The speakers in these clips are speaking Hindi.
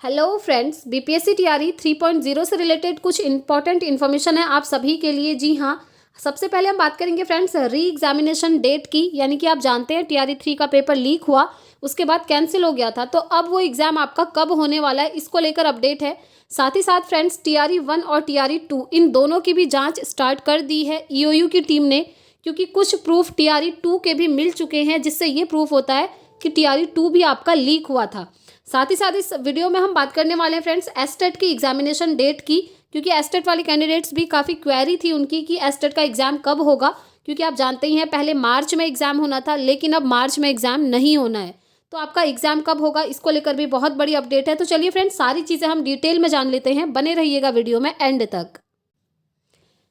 हेलो फ्रेंड्स, बीपीएससी टीआरई 3.0 से रिलेटेड कुछ इंपॉर्टेंट इन्फॉर्मेशन है आप सभी के लिए। जी हाँ, सबसे पहले हम बात करेंगे फ्रेंड्स री एग्जामिनेशन डेट की। यानी कि आप जानते हैं टीआरई 3 का पेपर लीक हुआ, उसके बाद कैंसिल हो गया था, तो अब वो एग्ज़ाम आपका कब होने वाला है इसको लेकर अपडेट है। साथ ही साथ फ्रेंड्स टीआरई 1 और टीआरई 2 इन दोनों की भी जाँच स्टार्ट कर दी है ईओयू की टीम ने, क्योंकि कुछ प्रूफ टीआरई 2 के भी मिल चुके हैं, जिससे ये प्रूफ होता है कि टीआरई 2 भी आपका लीक हुआ था। साथ ही साथ इस वीडियो में हम बात करने वाले हैं फ्रेंड्स एस्टेट की एग्जामिनेशन डेट की, क्योंकि एस्टेट वाले कैंडिडेट्स भी काफ़ी क्वेरी थी उनकी कि एस्टेट का एग्ज़ाम कब होगा। क्योंकि आप जानते ही हैं पहले मार्च में एग्ज़ाम होना था, लेकिन अब मार्च में एग्ज़ाम नहीं होना है। तो आपका एग्ज़ाम कब होगा इसको लेकर भी बहुत बड़ी अपडेट है। तो चलिए फ्रेंड्स, सारी चीज़ें हम डिटेल में जान लेते हैं, बने रहिएगा वीडियो में एंड तक।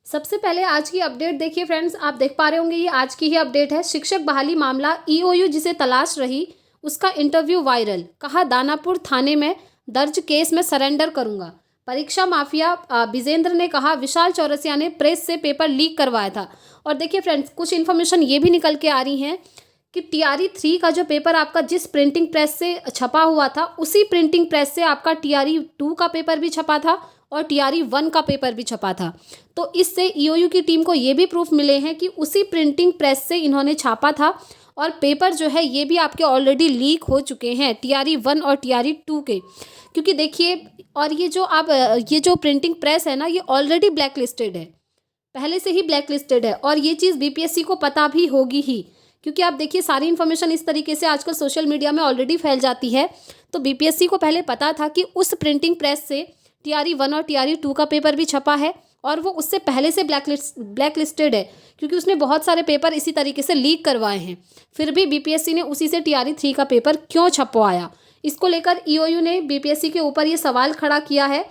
सबसे पहले आज की अपडेट देखिए फ्रेंड्स, आप देख पा रहे होंगे ये आज की ही अपडेट है। शिक्षक बहाली मामला, ईओयू जिसे तलाश रही उसका इंटरव्यू वायरल, कहा दानापुर थाने में दर्ज केस में सरेंडर करूंगा। परीक्षा माफिया बिजेंद्र ने कहा विशाल चौरसिया ने प्रेस से पेपर लीक करवाया था। और देखिए फ्रेंड्स, कुछ इन्फॉर्मेशन ये भी निकल के आ रही हैं कि टीआरई 3 का जो पेपर आपका जिस प्रिंटिंग प्रेस से छपा हुआ था, उसी प्रिंटिंग प्रेस से आपका टीआरई 2 का पेपर भी छपा था और टीआरई 1 का पेपर भी छपा था। तो इससे ईओयू की टीम को ये भी प्रूफ मिले हैं कि उसी प्रिंटिंग प्रेस से इन्होंने छापा था, और पेपर जो है ये भी आपके ऑलरेडी लीक हो चुके हैं टीआरई 1 और टीआरई 2 के। क्योंकि देखिए, और ये जो प्रिंटिंग प्रेस है ना, ये ऑलरेडी ब्लैक लिस्टेड है, पहले से ही ब्लैक लिस्टेड है, और ये चीज़ बीपीएससी को पता भी होगी ही। क्योंकि आप देखिए सारी इन्फॉर्मेशन इस तरीके से आजकल सोशल मीडिया में ऑलरेडी फैल जाती है, तो बीपीएससी को पहले पता था कि उस प्रिंटिंग प्रेस से टीआरई 1 और टीआरई 2 का पेपर भी छपा है, और वो उससे पहले से ब्लैक लिस्टेड है, क्योंकि उसने बहुत सारे पेपर इसी तरीके से लीक करवाए हैं। फिर भी बीपीएससी ने उसी से टीआरई 3 का पेपर क्यों छपवाया, इसको लेकर ईओयू ने बीपीएससी के ऊपर ये सवाल खड़ा किया है।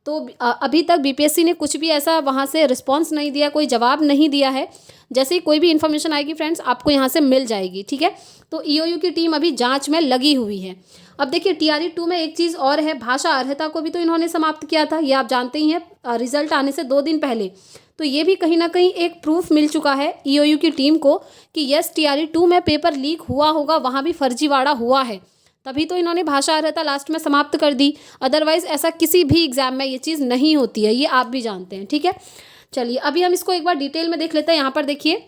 तो अभी तक बीपीएससी ने कुछ भी ऐसा वहाँ से रिस्पॉन्स नहीं दिया, कोई जवाब नहीं दिया है। जैसे ही कोई भी इन्फॉर्मेशन आएगी फ्रेंड्स, आपको यहाँ से मिल जाएगी, ठीक है। तो ईओयू की टीम अभी जांच में लगी हुई है। अब देखिए टीआरई 2 में एक चीज़ और है, भाषा अर्हता को भी तो इन्होंने समाप्त किया था, ये आप जानते ही हैं रिजल्ट आने से 2 दिन पहले। तो ये भी कहीं ना कहीं एक प्रूफ मिल चुका है ईओयू की टीम को कि यस टीआरई 2 में पेपर लीक हुआ होगा, वहाँ भी फर्जीवाड़ा हुआ है, तभी तो इन्होंने भाषा अर्हता लास्ट में समाप्त कर दी। अदरवाइज ऐसा किसी भी एग्जाम में ये चीज़ नहीं होती है, ये आप भी जानते हैं, ठीक है। चलिए अभी हम इसको एक बार डिटेल में देख लेते हैं। यहाँ पर देखिए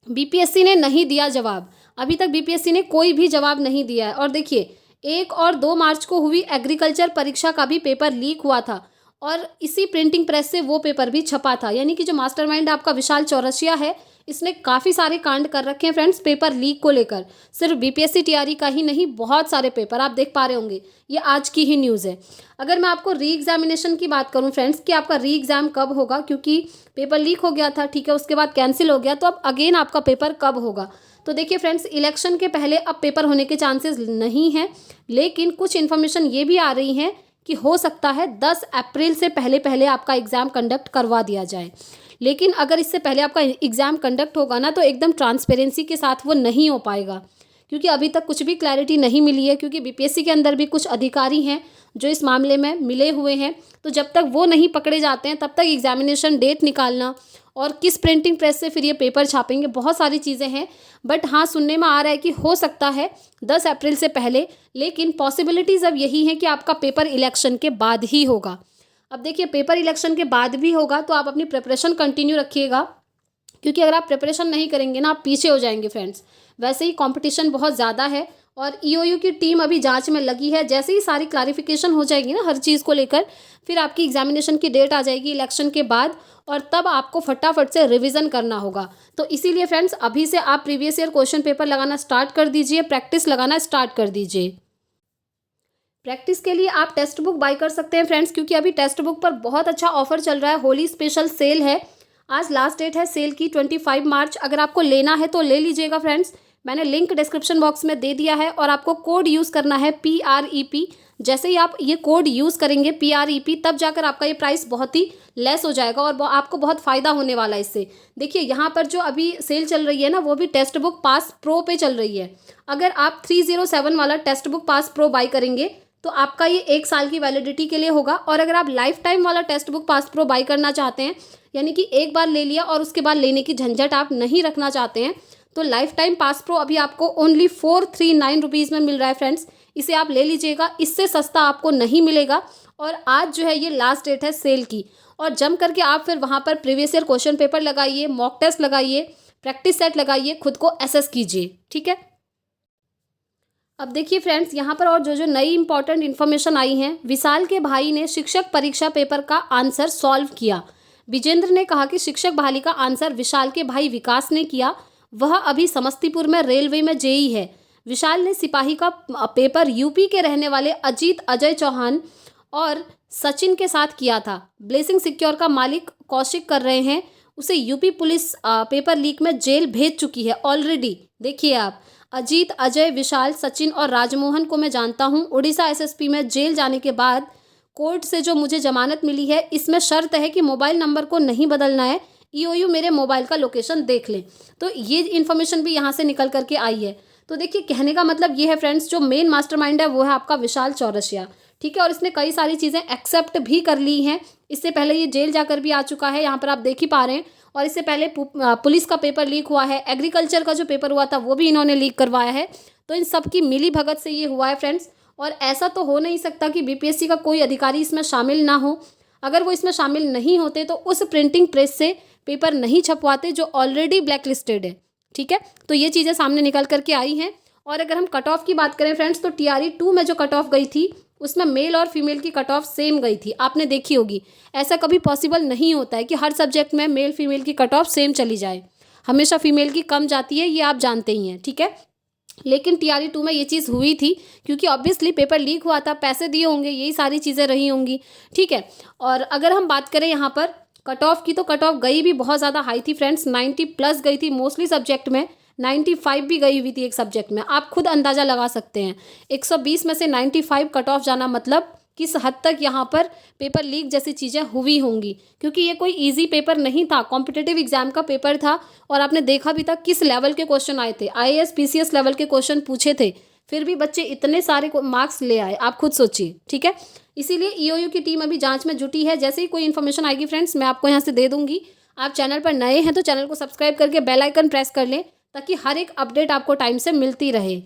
बीपीएससी ने नहीं दिया जवाब, अभी तक बीपीएससी ने कोई भी जवाब नहीं दिया है। और देखिए 1 और 2 मार्च को हुई एग्रीकल्चर परीक्षा का भी पेपर लीक हुआ था, और इसी प्रिंटिंग प्रेस से वो पेपर भी छपा था। यानी कि जो मास्टरमाइंड आपका विशाल चौरसिया है, इसने काफ़ी सारे कांड कर रखे हैं फ्रेंड्स पेपर लीक को लेकर। सिर्फ बीपीएससी टीआरई का ही नहीं, बहुत सारे पेपर आप देख पा रहे होंगे, ये आज की ही न्यूज़ है। अगर मैं आपको री एग्जामिनेशन की बात करूं फ्रेंड्स कि आपका री एग्ज़ाम कब होगा, क्योंकि पेपर लीक हो गया था, ठीक है, उसके बाद कैंसिल हो गया, तो अब अगेन आपका पेपर कब होगा। तो देखिए फ्रेंड्स, इलेक्शन के पहले अब पेपर होने के चांसेस नहीं हैं, लेकिन कुछ इन्फॉर्मेशन ये भी आ रही हैं कि हो सकता है 10 अप्रैल से पहले पहले आपका एग्ज़ाम कंडक्ट करवा दिया जाए। लेकिन अगर इससे पहले आपका एग्ज़ाम कंडक्ट होगा ना, तो एकदम ट्रांसपेरेंसी के साथ वो नहीं हो पाएगा, क्योंकि अभी तक कुछ भी क्लैरिटी नहीं मिली है। क्योंकि बीपीएससी के अंदर भी कुछ अधिकारी हैं जो इस मामले में मिले हुए हैं, तो जब तक वो नहीं पकड़े जाते हैं तब तक एग्जामिनेशन डेट निकालना और किस प्रिंटिंग प्रेस से फिर ये पेपर छापेंगे, बहुत सारी चीज़ें हैं। बट हाँ, सुनने में आ रहा है कि हो सकता है 10 अप्रैल से पहले, लेकिन पॉसिबिलिटीज़ अब यही है कि आपका पेपर इलेक्शन के बाद ही होगा। अब देखिए पेपर इलेक्शन के बाद भी होगा, तो आप अपनी प्रिपरेशन कंटिन्यू रखिएगा, क्योंकि अगर आप प्रिपरेशन नहीं करेंगे ना, आप पीछे हो जाएंगे फ्रेंड्स। वैसे ही कंपटीशन बहुत ज़्यादा है, और ईओयू की टीम अभी जांच में लगी है। जैसे ही सारी क्लैरिफिकेशन हो जाएगी ना हर चीज़ को लेकर, फिर आपकी एग्जामिनेशन की डेट आ जाएगी इलेक्शन के बाद, और तब आपको फटाफट से रिवीजन करना होगा। तो इसीलिए फ्रेंड्स, अभी से आप प्रीवियस ईयर क्वेश्चन पेपर लगाना स्टार्ट कर दीजिए, प्रैक्टिस लगाना स्टार्ट कर दीजिए। प्रैक्टिस के लिए आप टेक्स्ट बुक बाय कर सकते हैं फ्रेंड्स, क्योंकि अभी टेक्स्ट बुक पर बहुत अच्छा ऑफर चल रहा है, होली स्पेशल सेल है। आज लास्ट डेट है सेल की 25 मार्च। अगर आपको लेना है तो ले लीजिएगा फ्रेंड्स, मैंने लिंक डिस्क्रिप्शन बॉक्स में दे दिया है, और आपको कोड यूज़ करना है PREP। जैसे ही आप ये कोड यूज़ करेंगे PREP, तब जाकर आपका ये प्राइस बहुत ही लेस हो जाएगा, और आपको बहुत फ़ायदा होने वाला है इससे। देखिए यहाँ पर जो अभी सेल चल रही है ना, वो भी टेक्स्ट बुक पास प्रो पे चल रही है। अगर आप 307 वाला text book pass pro by करेंगे तो आपका ये 1 साल की वैलिडिटी के लिए होगा। और अगर आप लाइफ टाइम वाला text book pass pro by करना चाहते हैं, यानी कि एक बार ले लिया और उसके बाद लेने की झंझट आप नहीं रखना चाहते हैं, तो लाइफ टाइम पास प्रो अभी आपको ओनली 439 रुपीज़ में मिल रहा है फ्रेंड्स। इसे आप ले लीजिएगा, इससे सस्ता आपको नहीं मिलेगा। और आज जो है ये लास्ट डेट है सेल की, और जम करके आप फिर वहाँ पर प्रीवियस ईयर क्वेश्चन पेपर लगाइए, मॉक टेस्ट लगाइए, प्रैक्टिस सेट लगाइए, खुद को एसेस कीजिए। ठीक है, अब देखिए फ्रेंड्स, यहाँ पर और जो जो नई इंपॉर्टेंट इन्फॉर्मेशन आई हैं। विशाल के भाई ने शिक्षक परीक्षा पेपर का आंसर सॉल्व किया। विजेंद्र ने कहा कि शिक्षक बहाली का आंसर विशाल के भाई विकास ने किया, वह अभी समस्तीपुर में रेलवे में जेई है। विशाल ने सिपाही का पेपर यूपी के रहने वाले अजीत अजय चौहान और सचिन के साथ किया था। ब्लेसिंग सिक्योर का मालिक कौशिक कर रहे हैं, उसे यूपी पुलिस पेपर लीक में जेल भेज चुकी है ऑलरेडी। देखिए आप, अजीत अजय विशाल सचिन और राजमोहन को मैं जानता हूँ। उड़ीसा एसएसपी में जेल जाने के बाद कोर्ट से जो मुझे जमानत मिली है, इसमें शर्त है कि मोबाइल नंबर को नहीं बदलना है, ईओयू मेरे मोबाइल का लोकेशन देख लें। तो ये इन्फॉर्मेशन भी यहाँ से निकल करके आई है। तो देखिए, कहने का मतलब ये है फ्रेंड्स, जो मेन मास्टरमाइंड है वो है आपका विशाल चौरसिया। ठीक है, और इसने कई सारी चीज़ें एक्सेप्ट भी कर ली हैं। इससे पहले ये जेल जाकर भी आ चुका है, यहाँ पर आप देख ही पा रहे हैं। और इससे पहले पुलिस का पेपर लीक हुआ है, एग्रीकल्चर का जो पेपर हुआ था वो भी इन्होंने लीक करवाया है। तो इन सब की मिली भगत से ये हुआ है फ्रेंड्स। और ऐसा तो हो नहीं सकता कि बीपीएससी का कोई अधिकारी इसमें शामिल ना हो। अगर वो इसमें शामिल नहीं होते तो उस प्रिंटिंग प्रेस से पेपर नहीं छपवाते जो ऑलरेडी ब्लैक लिस्टेड है। ठीक है, तो ये चीज़ें सामने निकल करके आई हैं। और अगर हम कट ऑफ की बात करें फ्रेंड्स, तो टीआरई 2 में जो कट ऑफ गई थी उसमें मेल और फीमेल की कट ऑफ सेम गई थी, आपने देखी होगी। ऐसा कभी पॉसिबल नहीं होता है कि हर सब्जेक्ट में मेल फीमेल की कट ऑफ सेम चली जाए, हमेशा फीमेल की कम जाती है, ये आप जानते ही हैं। ठीक है, लेकिन टीआरई 2 में ये चीज़ हुई थी क्योंकि ऑब्वियसली पेपर लीक हुआ था, पैसे दिए होंगे, यही सारी चीज़ें रही होंगी। ठीक है, और अगर हम बात करें यहाँ पर कट ऑफ की, तो कट ऑफ गई भी बहुत ज़्यादा हाई थी फ्रेंड्स, 90+ गई थी मोस्टली सब्जेक्ट में, 95 भी गई हुई थी एक सब्जेक्ट में। आप खुद अंदाज़ा लगा सकते हैं, 120 में से 95 कट ऑफ जाना मतलब किस हद तक यहाँ पर पेपर लीक जैसी चीज़ें हुई होंगी, क्योंकि ये कोई इजी पेपर नहीं था, कॉम्पिटिटिव एग्जाम का पेपर था। और आपने देखा भी था किस लेवल के क्वेश्चन आए थे, आईएएस पीसीएस लेवल के क्वेश्चन पूछे थे, फिर भी बच्चे इतने सारे मार्क्स ले आए, आप खुद सोचिए। ठीक है, इसीलिए ईओयू की टीम अभी जांच में जुटी है। जैसे ही कोई इन्फॉर्मेशन आएगी फ्रेंड्स, मैं आपको यहाँ से दे दूंगी। आप चैनल पर नए हैं तो चैनल को सब्सक्राइब करके बेल आइकन प्रेस कर लें, ताकि हर एक अपडेट आपको टाइम से मिलती रहे।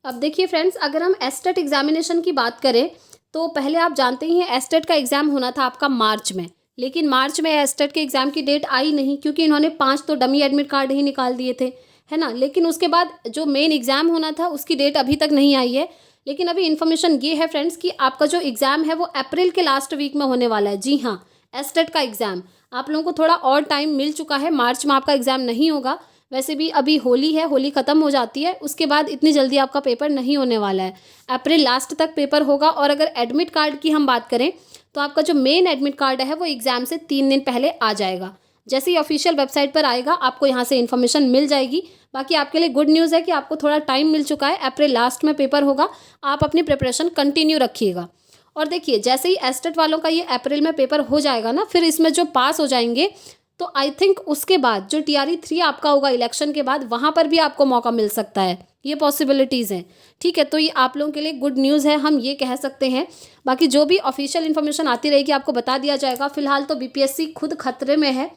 अब देखिए फ्रेंड्स, अगर हम एस्टेट एग्जामिनेशन की बात करें तो पहले आप जानते ही हैं एस्टेट का एग्ज़ाम होना था आपका मार्च में, लेकिन मार्च में एस्टेट के एग्ज़ाम की डेट आई नहीं, क्योंकि इन्होंने 5 तो डमी एडमिट कार्ड ही निकाल दिए थे, है ना। लेकिन उसके बाद जो मेन एग्ज़ाम होना था उसकी डेट अभी तक नहीं आई है। लेकिन अभी इन्फॉर्मेशन ये है फ्रेंड्स कि आपका जो एग्ज़ाम है वो अप्रैल के लास्ट वीक में होने वाला है। जी हाँ, एस्टेट का एग्ज़ाम आप लोगों को थोड़ा और टाइम मिल चुका है, मार्च में आपका एग्ज़ाम नहीं होगा। वैसे भी अभी होली है, होली ख़त्म हो जाती है, उसके बाद इतनी जल्दी आपका पेपर नहीं होने वाला है, अप्रैल लास्ट तक पेपर होगा। और अगर एडमिट कार्ड की हम बात करें तो आपका जो मेन एडमिट कार्ड है वो एग्ज़ाम से 3 दिन पहले आ जाएगा। जैसे ही ऑफिशियल वेबसाइट पर आएगा आपको यहाँ से इन्फॉर्मेशन मिल जाएगी। बाकी आपके लिए गुड न्यूज़ है कि आपको थोड़ा टाइम मिल चुका है, अप्रैल लास्ट में पेपर होगा, आप अपनी प्रिपरेशन कंटिन्यू रखिएगा। और देखिए, जैसे ही एस्टेट वालों का ये अप्रैल में पेपर हो जाएगा ना, फिर इसमें जो पास हो जाएंगे तो आई थिंक उसके बाद जो टीआरई 3 आपका होगा इलेक्शन के बाद, वहाँ पर भी आपको मौका मिल सकता है, ये पॉसिबिलिटीज़ हैं। ठीक है, तो ये आप लोगों के लिए गुड न्यूज़ है, हम ये कह सकते हैं। बाकी जो भी ऑफिशियल इन्फॉर्मेशन आती रहेगी आपको बता दिया जाएगा। फिलहाल तो बीपीएससी खुद खतरे में है,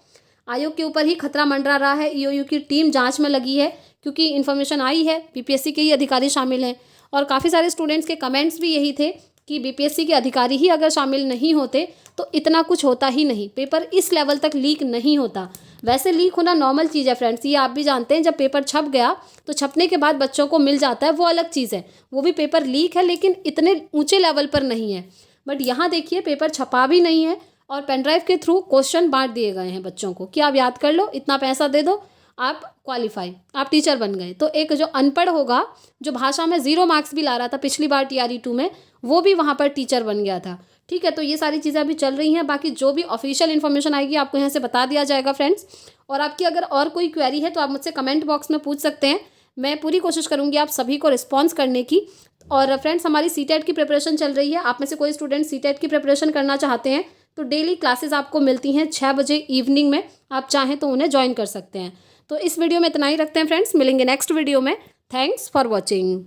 आयोग के ऊपर ही खतरा मंडरा रहा है। ईओयू की टीम जांच में लगी है, क्योंकि इन्फॉर्मेशन आई है बीपीएससी के ही अधिकारी शामिल हैं। और काफ़ी सारे स्टूडेंट्स के कमेंट्स भी यही थे कि बीपीएससी के अधिकारी ही अगर शामिल नहीं होते तो इतना कुछ होता ही नहीं, पेपर इस लेवल तक लीक नहीं होता। वैसे लीक होना नॉर्मल चीज़ है फ्रेंड्स, ये आप भी जानते हैं। जब पेपर छप गया तो छपने के बाद बच्चों को मिल जाता है, वो अलग चीज़ है, वो भी पेपर लीक है, लेकिन इतने ऊंचे लेवल पर नहीं है। बट यहाँ देखिए, पेपर छपा भी नहीं है और पेनड्राइव के थ्रू क्वेश्चन बांट दिए गए हैं बच्चों को कि आप याद कर लो, इतना पैसा दे दो, आप क्वालिफाई, आप टीचर बन गए। तो एक जो अनपढ़ होगा, जो भाषा में 0 मार्क्स भी ला रहा था पिछली बार टीआरई 2 में, वो भी वहाँ पर टीचर बन गया था। ठीक है, तो ये सारी चीज़ें अभी चल रही हैं। बाकी जो भी ऑफिशियल इन्फॉर्मेशन आएगी आपको यहाँ से बता दिया जाएगा फ्रेंड्स। और आपकी अगर और कोई क्वेरी है तो आप मुझसे कमेंट बॉक्स में पूछ सकते हैं, मैं पूरी कोशिश करूँगी आप सभी को रिस्पॉन्स करने की। और फ्रेंड्स, हमारी सीटेट की प्रिपरेशन चल रही है, आप में से कोई स्टूडेंट सीटेट की प्रिपरेशन करना चाहते हैं तो डेली क्लासेस आपको मिलती हैं 6 बजे इवनिंग में, आप चाहें तो उन्हें ज्वाइन कर सकते हैं। तो इस वीडियो में इतना ही रखते हैं फ्रेंड्स, मिलेंगे नेक्स्ट वीडियो में। Thanks for watching.